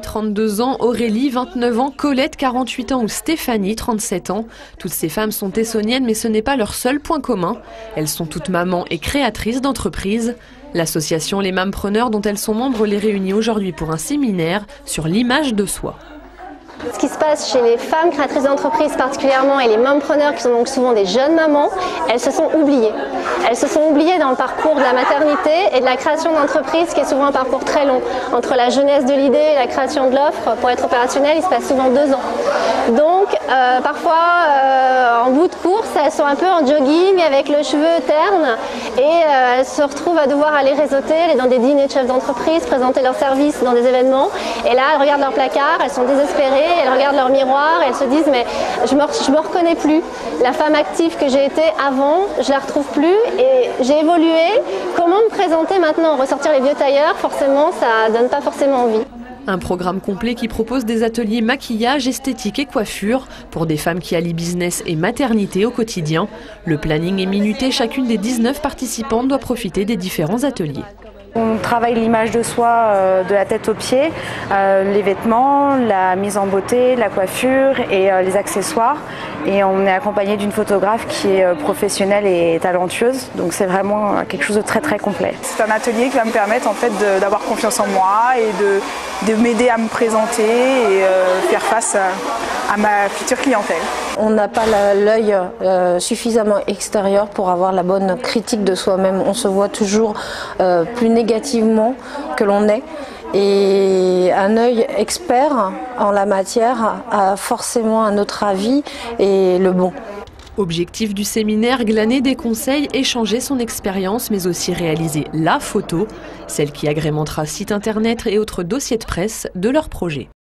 32 ans, Aurélie, 29 ans, Colette, 48 ans ou Stéphanie, 37 ans. Toutes ces femmes sont essonniennes, mais ce n'est pas leur seul point commun. Elles sont toutes mamans et créatrices d'entreprises. L'association Les Mampreneurs, dont elles sont membres, les réunit aujourd'hui pour un séminaire sur l'image de soi. Ce qui se passe chez les femmes créatrices d'entreprises particulièrement et les mampreneurs qui sont donc souvent des jeunes mamans, elles se sont oubliées. Elles se sont oubliées dans le parcours de la maternité et de la création d'entreprise qui est souvent un parcours très long. Entre la jeunesse de l'idée et la création de l'offre, pour être opérationnel, il se passe souvent 2 ans. Donc parfois en bout de course, elles sont un peu en jogging avec le cheveu terne et elles se retrouvent à devoir aller réseauter, aller dans des dîners de chefs d'entreprise, présenter leurs services dans des événements. Et là, elles regardent leur placard, elles sont désespérées. Elles regardent leur miroir et elles se disent mais je me reconnais plus. La femme active que j'ai été avant, je la retrouve plus et j'ai évolué. Comment me présenter maintenant? Ressortir les vieux tailleurs, forcément, ça donne pas forcément envie. Un programme complet qui propose des ateliers maquillage, esthétique et coiffure pour des femmes qui allient business et maternité au quotidien. Le planning est minuté, chacune des 19 participantes doit profiter des différents ateliers. On travaille l'image de soi de la tête aux pieds, les vêtements, la mise en beauté, la coiffure et les accessoires. Et on est accompagné d'une photographe qui est professionnelle et talentueuse. Donc c'est vraiment quelque chose de très très complet. C'est un atelier qui va me permettre en fait d'avoir confiance en moi et de m'aider à me présenter et faire face à ma future clientèle. On n'a pas l'œil suffisamment extérieur pour avoir la bonne critique de soi-même. On se voit toujours plus négativement que l'on est. Et un œil expert en la matière a forcément un autre avis et le bon. Objectif du séminaire, glaner des conseils, échanger son expérience, mais aussi réaliser la photo, celle qui agrémentera site internet et autres dossiers de presse de leur projet.